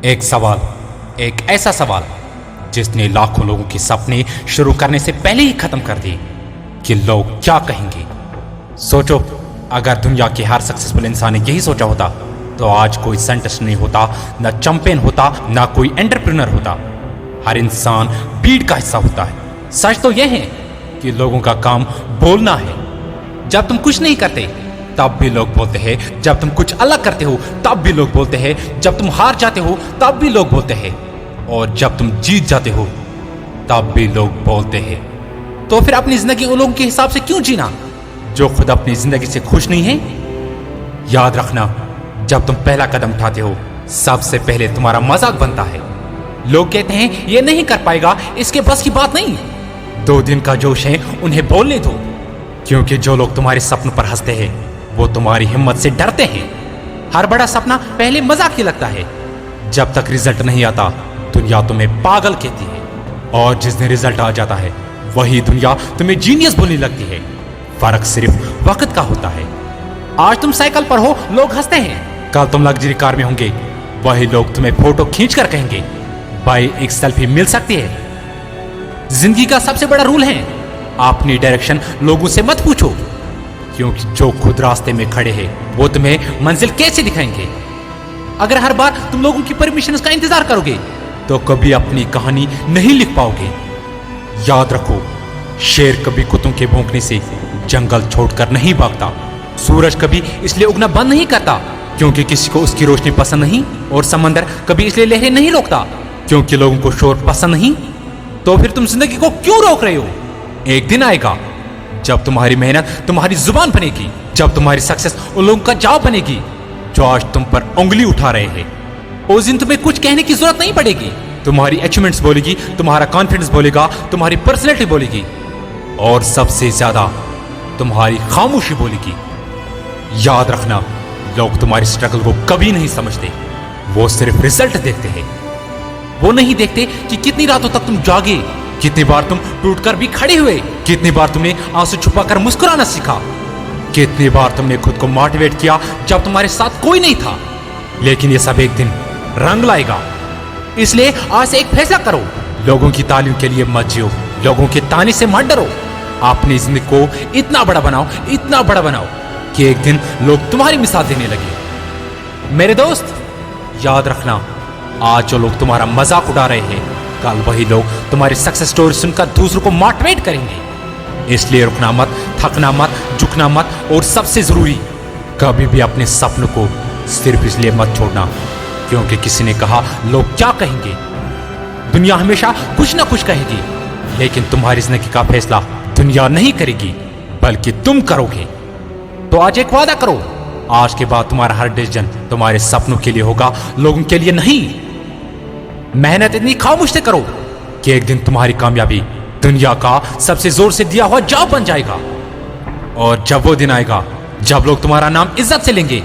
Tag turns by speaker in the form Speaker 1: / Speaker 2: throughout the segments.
Speaker 1: एक सवाल, एक ऐसा सवाल जिसने लाखों लोगों के सपने शुरू करने से पहले ही खत्म कर दिए कि लोग क्या कहेंगे। सोचो, अगर दुनिया के हर सक्सेसफुल इंसान ने यही सोचा होता तो आज कोई साइंटिस्ट नहीं होता, ना चैंपियन होता, ना कोई एंटरप्रेन्योर होता। हर इंसान भीड़ का हिस्सा होता है। सच तो यह है कि लोगों का काम बोलना है। जब तुम कुछ नहीं करते तब भी लोग बोलते हैं, जब तुम कुछ अलग करते हो तब भी लोग बोलते हैं, जब तुम हार जाते हो तब भी लोग बोलते हैं, और जब तुम जीत जाते हो तब भी लोग बोलते हैं। तो फिर अपनी जिंदगी उन लोगों के हिसाब से क्यों जीना जो खुद अपनी जिंदगी से खुश नहीं है? याद रखना, जब तुम पहला कदम उठाते हो सबसे पहले तुम्हारा मजाक बनता है। लोग कहते हैं ये नहीं कर पाएगा, इसके बस की बात नहीं। 2 दिन का जोश है, उन्हें बोलने दो, क्योंकि जो लोग तुम्हारे सपनों पर हंसते हैं वो तुम्हारी हिम्मत से डरते हैं। हर बड़ा सपना पहले मजाक ही लगता है। जब तक रिजल्ट नहीं आता दुनिया तुम्हें पागल कहती है, और जिस दिन रिजल्ट आ जाता है वही दुनिया तुम्हें जीनियस बोलने लगती है। फर्क सिर्फ वक्त का होता है। आज तुम साइकिल पर हो, लोग हंसते हैं। कल तुम लग्जरी कार में होंगे, वही लोग तुम्हें फोटो खींचकर कहेंगे भाई एक सेल्फी मिल सकती है। जिंदगी का सबसे बड़ा रूल है, अपनी डायरेक्शन लोगों से मत पूछो, क्योंकि जो खुद रास्ते में खड़े हैं वो तुम्हें मंजिल कैसे दिखाएंगे। अगर हर बार तुम लोगों की परमिशन का इंतजार करोगे तो कभी अपनी कहानी नहीं लिख पाओगे। याद रखो, शेर कभी कुत्तों के भौंकने से जंगल छोड़कर नहीं भागता। सूरज कभी इसलिए उगना बंद नहीं करता क्योंकि किसी को उसकी रोशनी पसंद नहीं, और समंदर कभी इसलिए लहरें नहीं रोकता क्योंकि लोगों को शोर पसंद नहीं। तो फिर तुम जिंदगी को क्यों रोक रहे हो? एक दिन आएगा जब तुम्हारी मेहनत तुम्हारी जुबान बनेगी, जब तुम्हारी सक्सेस उन लोगों का जवाब बनेगी जो आज तुम पर उंगली उठा रहे हैं। उस दिन तुम्हें कुछ कहने की जरूरत नहीं पड़ेगी। तुम्हारी अचीवमेंट्स बोलेगी, तुम्हारा कॉन्फिडेंस बोलेगा, तुम्हारी पर्सनैलिटी बोलेगी, और सबसे ज्यादा तुम्हारी खामोशी बोलेगी। याद रखना, लोग तुम्हारी स्ट्रगल को कभी नहीं समझते, वो सिर्फ रिजल्ट देखते हैं। वो नहीं देखते कि कितनी रातों तक तुम जागे, कितनी बार तुम टूटकर भी खड़े हुए, कितनी बार तुमने आंसू छुपाकर मुस्कुराना सीखा, कितनी बार तुमने खुद को मोटिवेट किया जब तुम्हारे साथ कोई नहीं था। लेकिन ये सब एक दिन रंग लाएगा। इसलिए आज से एक फैसला करो, लोगों की तालियों के लिए मत जियो, लोगों के ताने से मत डरो। अपनी जिंदगी को इतना बड़ा बनाओ, इतना बड़ा बनाओ कि एक दिन लोग तुम्हारी मिसाल देने लगे। मेरे दोस्त, याद रखना, आज जो लोग तुम्हारा मजाक उड़ा रहे हैं कल वही लोग तुम्हारी सक्सेस स्टोरी सुनकर दूसरों को मोटिवेट करेंगे। इसलिए रुकना मत, थकना मत, झुकना मत, और सबसे जरूरी, कभी भी अपने सपनों को सिर्फ इसलिए मत छोड़ना क्योंकि किसी ने कहा लोग क्या कहेंगे। दुनिया हमेशा कुछ ना कुछ कहेगी, लेकिन तुम्हारी जिंदगी का फैसला दुनिया नहीं करेगी बल्कि तुम करोगे। तो आज एक वादा करो, आज के बाद तुम्हारा हर डिसीजन तुम्हारे सपनों के लिए होगा, लोगों के लिए नहीं। मेहनत इतनी खामोश से करो कि एक दिन तुम्हारी कामयाबी दुनिया का सबसे जोर से दिया हुआ जॉब बन जाएगा। और जब वो दिन आएगा जब लोग तुम्हारा नाम इज्जत से लेंगे,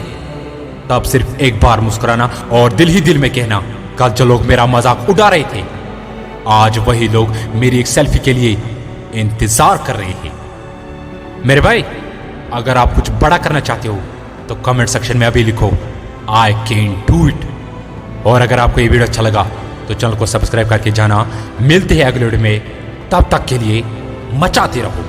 Speaker 1: तब सिर्फ एक बार मुस्कुराना और दिल ही दिल में कहना, कल जो लोग मेरा मजाक उड़ा रहे थे आज वही लोग मेरी एक सेल्फी के लिए इंतजार कर रहे हैं। मेरे भाई, अगर आप कुछ बड़ा करना चाहते हो तो कमेंट सेक्शन में अभी लिखो आई कैन डू इट। और अगर आपको ये वीडियो अच्छा लगा तो चैनल को सब्सक्राइब करके जाना। मिलते हैं अगले वीडियो में, तब तक के लिए मचाते रहो।